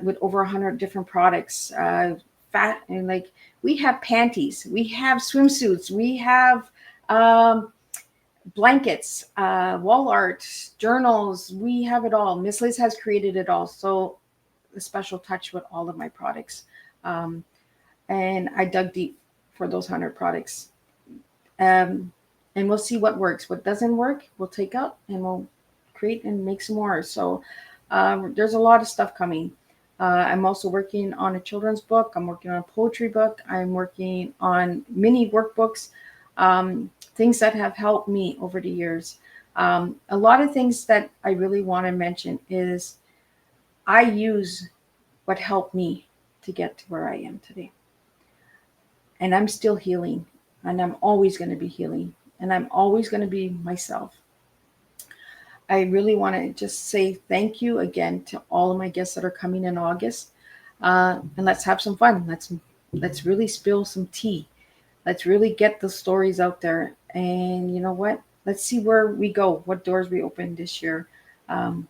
with over 100 different products. Fat and like we have panties, we have swimsuits, we have um, blankets, wall art, journals. We have it all. Miss Liz has created it all. So a special touch with all of my products. Um, and I dug deep for those 100 products. Um, and we'll see what works. What doesn't work, we'll take out and we'll create and make some more. So there's a lot of stuff coming. I'm also working on a children's book. I'm working on a poetry book. I'm working on mini workbooks, things that have helped me over the years. A lot of things that I really want to mention is I use what helped me to get to where I am today. And I'm still healing, and I'm always going to be healing, and I'm always going to be myself. I really want to just say thank you again to all of my guests that are coming in August, and let's have some fun. Let's really spill some tea. Let's really get the stories out there, and you know what? Let's see where we go, what doors we open this year. Um,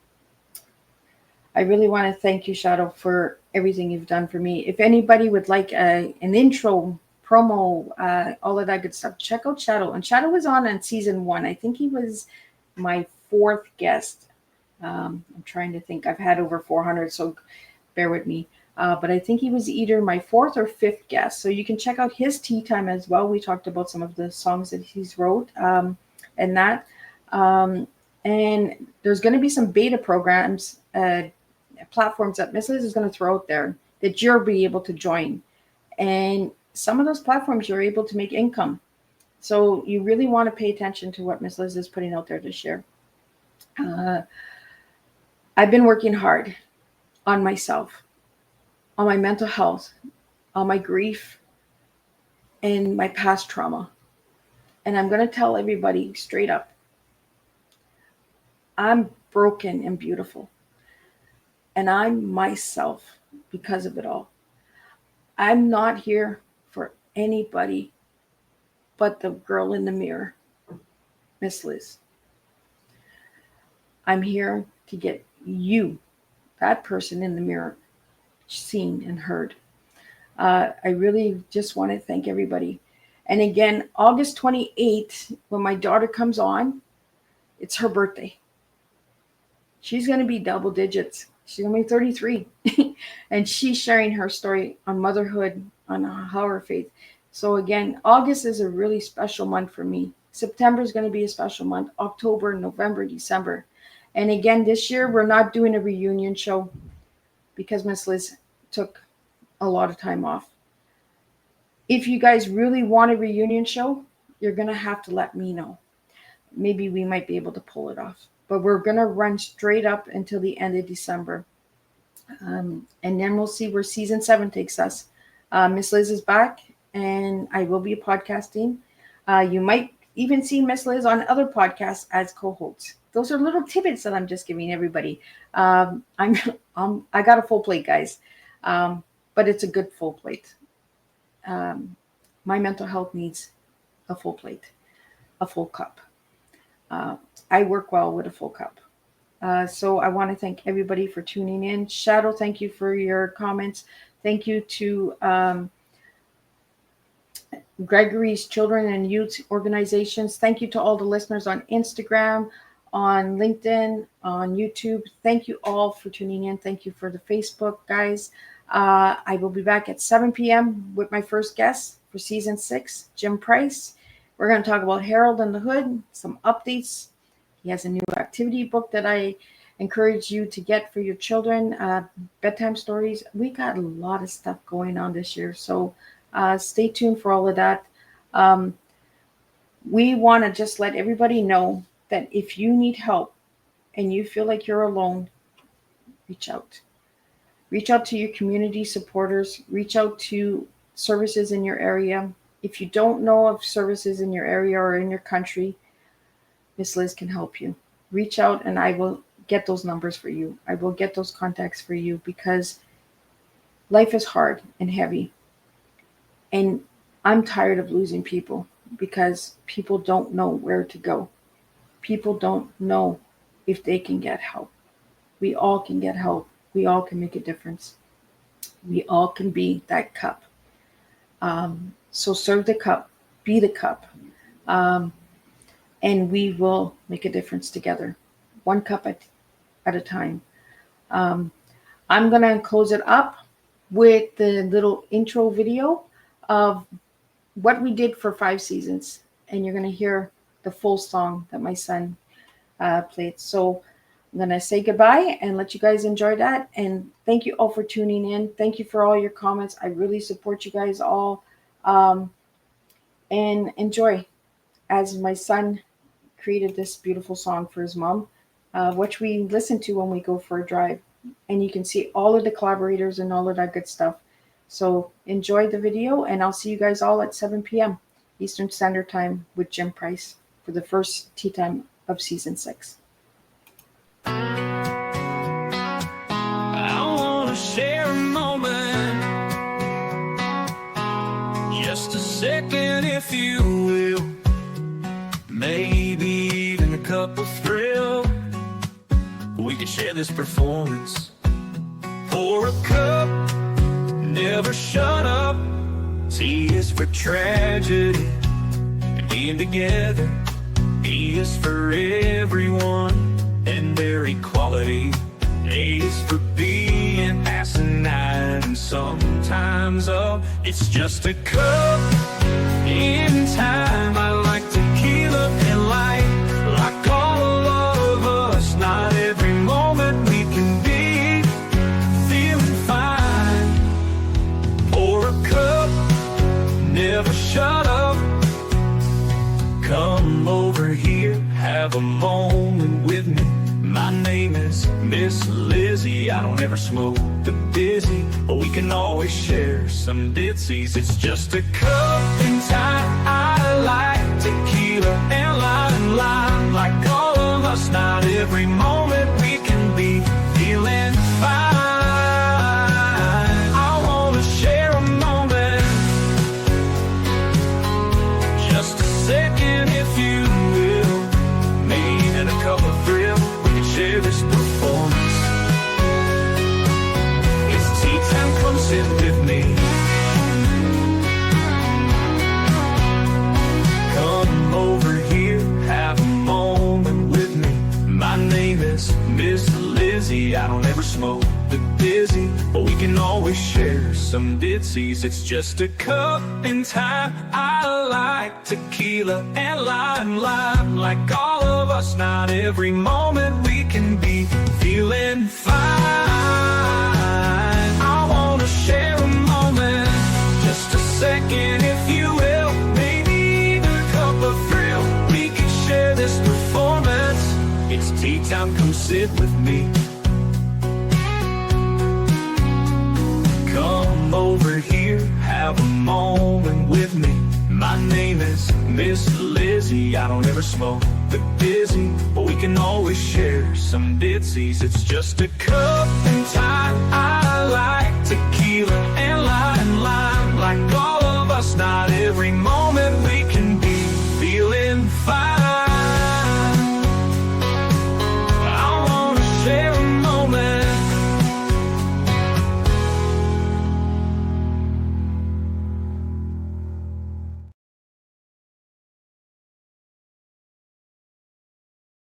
I really want to thank you, Shadow, for everything you've done for me. If anybody would like an intro, promo, all of that good stuff, check out Shadow. And Shadow was on season 1. I think he was my 4th guest. I'm trying to think. I've had over 400, so bear with me. But I think he was either my 4th or 5th guest. So you can check out his tea time as well. We talked about some of the songs that he's wrote and that. Um, and there's going to be some beta programs, platforms that Miss Liz is going to throw out there that you'll be able to join. And some of those platforms you're able to make income. So you really want to pay attention to what Miss Liz is putting out there this year. Uh, I've been working hard on myself, on my mental health, on my grief, and my past trauma. And I'm going to tell everybody straight up, I'm broken and beautiful. And I'm myself because of it all. I'm not here for anybody but the girl in the mirror, Miss Liz. I'm here to get you, that person in the mirror, seen and heard. I really just want to thank everybody. And again, August 28th, when my daughter comes on, it's her birthday. She's going to be double digits. She's going to be 33. And she's sharing her story on motherhood, on how her faith. So again, August is a really special month for me. September is going to be a special month. October, November, December. And again, this year, we're not doing a reunion show because Miss Liz took a lot of time off. If you guys really want a reunion show, you're going to have to let me know. Maybe we might be able to pull it off. But we're going to run straight up until the end of December. And then we'll see where season 7 takes us. Miss Liz is back, and I will be podcasting. You might even see Miss Liz on other podcasts as co-hosts. Those are little tidbits that I'm just giving everybody. I got a full plate, guys, but it's a good full plate. My mental health needs a full plate, a full cup. I work well with a full cup. So I want to thank everybody for tuning in. Shadow, thank you for your comments. Thank you to Gregory's Children and Youth Organizations. Thank you to all the listeners on Instagram, on LinkedIn, on YouTube. Thank you all for tuning in. Thank you for the Facebook, guys. I will be back at 7 p.m. with my first guest for season 6, Jim Price. We're going to talk about Harold and the Hood, some updates. He has a new activity book that I encourage you to get for your children bedtime stories. We got a lot of stuff going on this year, so stay tuned for all of that. Um, we want to just let everybody know that if you need help and you feel like you're alone, reach out. Reach out to your community supporters, reach out to services in your area. If you don't know of services in your area or in your country, Miss Liz can help you. Reach out and I will get those numbers for you. I will get those contacts for you, because life is hard and heavy. And I'm tired of losing people because people don't know where to go. People don't know if they can get help. We all can get help. We all can make a difference. We all can be that cup. So serve the cup, be the cup, and we will make a difference together, one cup at a time. I'm going to close it up with the little intro video of what we did for 5 seasons, and you're going to hear the full song that my son played. So I'm going to say goodbye and let you guys enjoy that. And thank you all for tuning in. Thank you for all your comments. I really support you guys all. And enjoy as my son created this beautiful song for his mom, which we listen to when we go for a drive. And you can see all of the collaborators and all of that good stuff. So enjoy the video, and I'll see you guys all at 7 p.m. Eastern Standard Time with Jim Price for the first Tea Time of Season 6. I want to share a moment, just a second if you will, maybe even a cup of thrill. We could share this performance. Pour a cup, never shut up. T is for tragedy and being together. E is for everyone and their equality. A is for being asinine and sometimes up. It's just a cup in time. I like tequila and light, like all of us. Not every moment we can be feeling fine. Pour a cup, never shut up. Come over here, have a moment with me. My name is Miss Lizzie. I don't ever smoke the busy, but we can always share some ditsies. It's just a cup in time. I like tequila and lime, like all of us. Not every moment we can be feeling fine. I wanna share a moment, just a second if you will, maybe even a cup of thrill. Share this performance. It's tea time, come sit with me. Come over here, have a moment with me. My name is Miss Lizzie. I don't ever smoke the busy, but we can always share some ditsies. It's just a cup in time. I like tequila and lime, like all of us. Not every moment we can be feeling fine. I wanna share a moment, just a second if you will, maybe even a cup of thrill. We can share this performance. It's tea time, come sit with me. Come over here, have a moment with me. My name is Miss Lizzie. I don't ever smoke the busy, but we can always share some ditsies. It's just a cup in time.